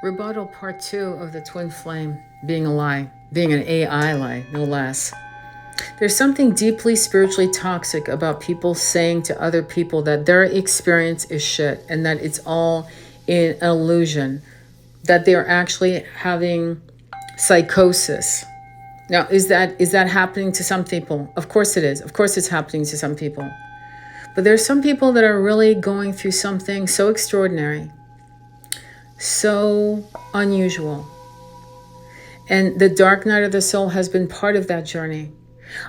Rebuttal part 2 of the twin flame being a lie, being an AI lie, no less. There's something deeply spiritually toxic about people saying to other people that their experience is shit and that it's all an illusion, that they're actually having psychosis. Now, is that happening to some people? Of course it is. Of course it's happening to some people. But there's some people that are really going through something so extraordinary, so unusual. And the dark night of the soul has been part of that journey.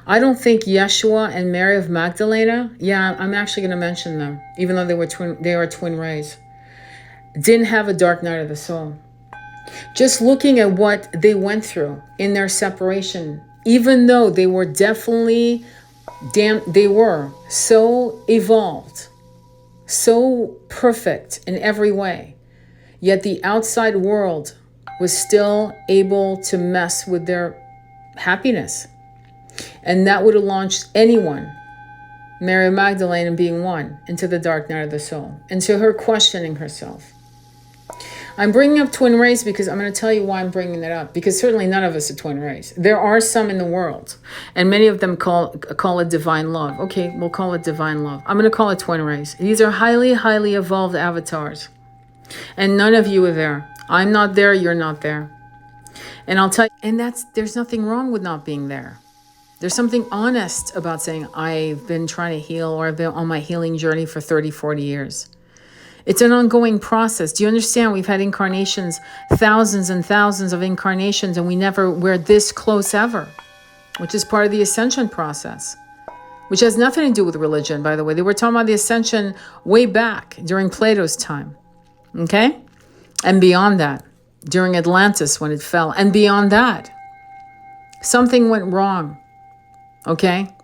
I don't think Yeshua and Mary of Magdalena, I'm actually going to mention them, even though they are twin rays, didn't have a dark night of the soul. Just looking at what they went through in their separation, even though they were definitely they were so evolved, so perfect in every way, yet the outside world was still able to mess with their happiness. And that would have launched anyone, Mary Magdalene being one, into the dark night of the soul, into her questioning herself. I'm bringing up twin rays because I'm going to tell you why I'm bringing that up. Because certainly none of us are twin rays. There are some in the world, and many of them call it divine love. Okay, we'll call it divine love. I'm going to call it twin rays. These are highly, highly evolved avatars, and none of you are there. I'm not there. You're not there. And I'll tell you, and there's nothing wrong with not being there. There's something honest about saying, I've been trying to heal, or I've been on my healing journey for 30, 40 years. It's an ongoing process. Do you understand? We've had incarnations, thousands and thousands of incarnations, and we're this close ever, which is part of the ascension process, which has nothing to do with religion, by the way. They were talking about the ascension way back during Plato's time, okay? And beyond that, during Atlantis when it fell, and beyond that, something went wrong, okay?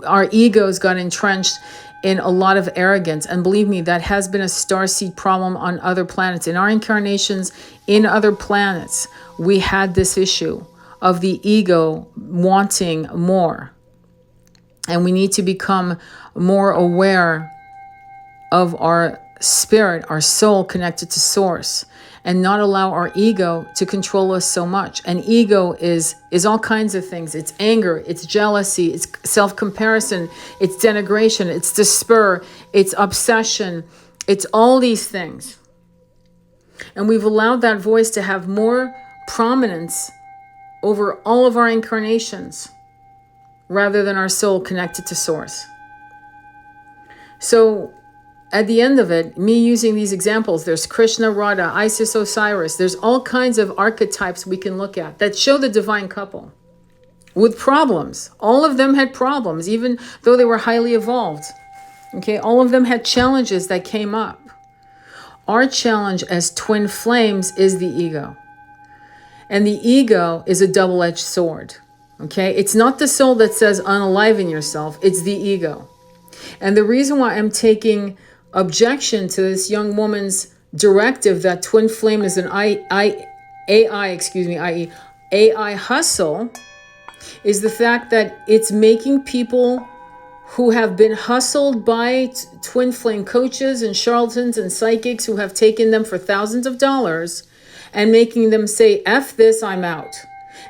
Our egos got entrenched in a lot of arrogance. And believe me, that has been a starseed problem on other planets. In our incarnations in other planets, we had this issue of the ego wanting more. And we need to become more aware of our spirit, our soul connected to source, and not allow our ego to control us so much. And ego is all kinds of things. It's anger, it's jealousy, it's self-comparison, it's denigration, it's despair, it's obsession, it's all these things. And we've allowed that voice to have more prominence over all of our incarnations rather than our soul connected to source. So at the end of it, me using these examples, there's Krishna, Radha, Isis, Osiris. There's all kinds of archetypes we can look at that show the divine couple with problems. All of them had problems, even though they were highly evolved. Okay, all of them had challenges that came up. Our challenge as twin flames is the ego. And the ego is a double-edged sword. Okay, it's not the soul that says unaliven yourself, it's the ego. And the reason why I'm taking objection to this young woman's directive that twin flame is an AI hustle is the fact that it's making people who have been hustled by twin flame coaches and charlatans and psychics who have taken them for thousands of dollars and making them say, F this, I'm out.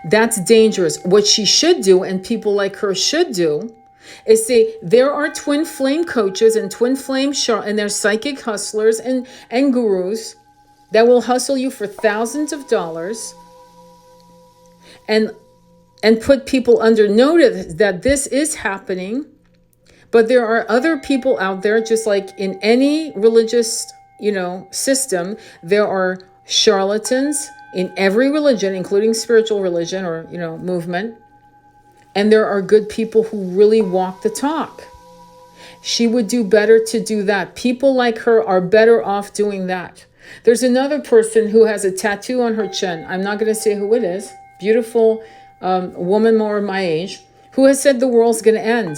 That's dangerous. What she should do, and people like her should do, is say there are twin flame coaches and twin flame and there's psychic hustlers and gurus that will hustle you for thousands of dollars and put people under notice that this is happening. But there are other people out there, just like in any religious, system, there are charlatans in every religion, including spiritual religion or, movement. And there are good people who really walk the talk. She would do better to do that. People like her are better off doing that. There's another person who has a tattoo on her chin. I'm not going to say who it is. Beautiful woman more my age, who has said the world's going to end.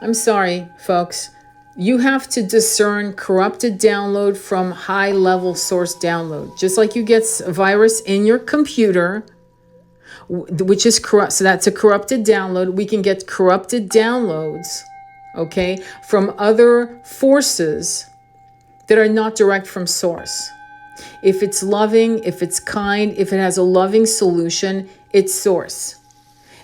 I'm sorry, folks. You have to discern corrupted download from high-level source download. Just like you get a virus in your computer, which is corrupt. So that's a corrupted download. We can get corrupted downloads, okay, from other forces that are not direct from source. If it's loving, if it's kind, if it has a loving solution, it's source.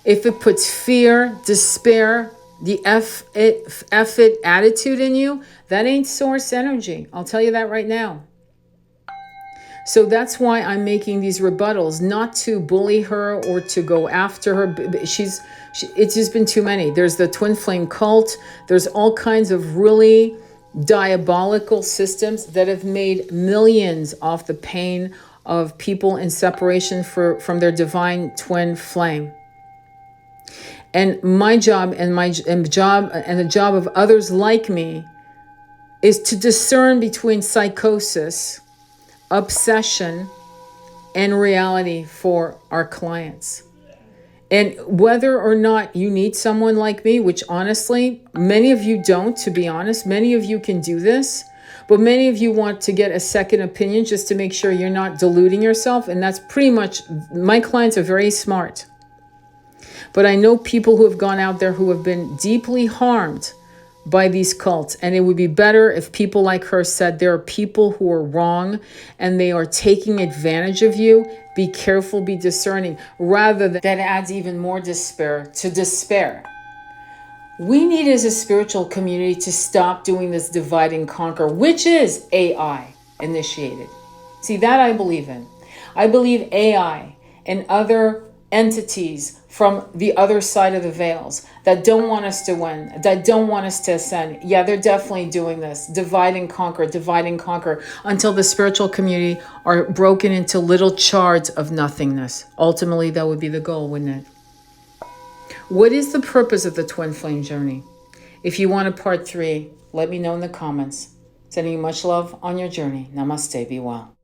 If it puts fear, despair, the F it attitude in you, that ain't source energy. I'll tell you that right now. So that's why I'm making these rebuttals, not to bully her or to go after her. It's just been too many. There's the twin flame cult. There's all kinds of really diabolical systems that have made millions off the pain of people in separation from their divine twin flame. And my job and the job of others like me is to discern between psychosis, obsession, and reality for our clients. And whether or not you need someone like me, which honestly, many of you don't, to be honest, many of you can do this, but many of you want to get a second opinion just to make sure you're not deluding yourself. And that's pretty much, my clients are very smart. But I know people who have gone out there who have been deeply harmed by these cults. And it would be better if people like her said there are people who are wrong and they are taking advantage of you. Be careful, be discerning, rather than that adds even more despair to despair. We need as a spiritual community to stop doing this divide and conquer, which is AI initiated. See, that I believe in. I believe AI and other entities from the other side of the veils that don't want us to win, that don't want us to ascend. Yeah, they're definitely doing this. Divide and conquer until the spiritual community are broken into little shards of nothingness. Ultimately, that would be the goal, wouldn't it? What is the purpose of the twin flame journey? If you want a part 3, let me know in the comments. Sending you much love on your journey. Namaste. Be well.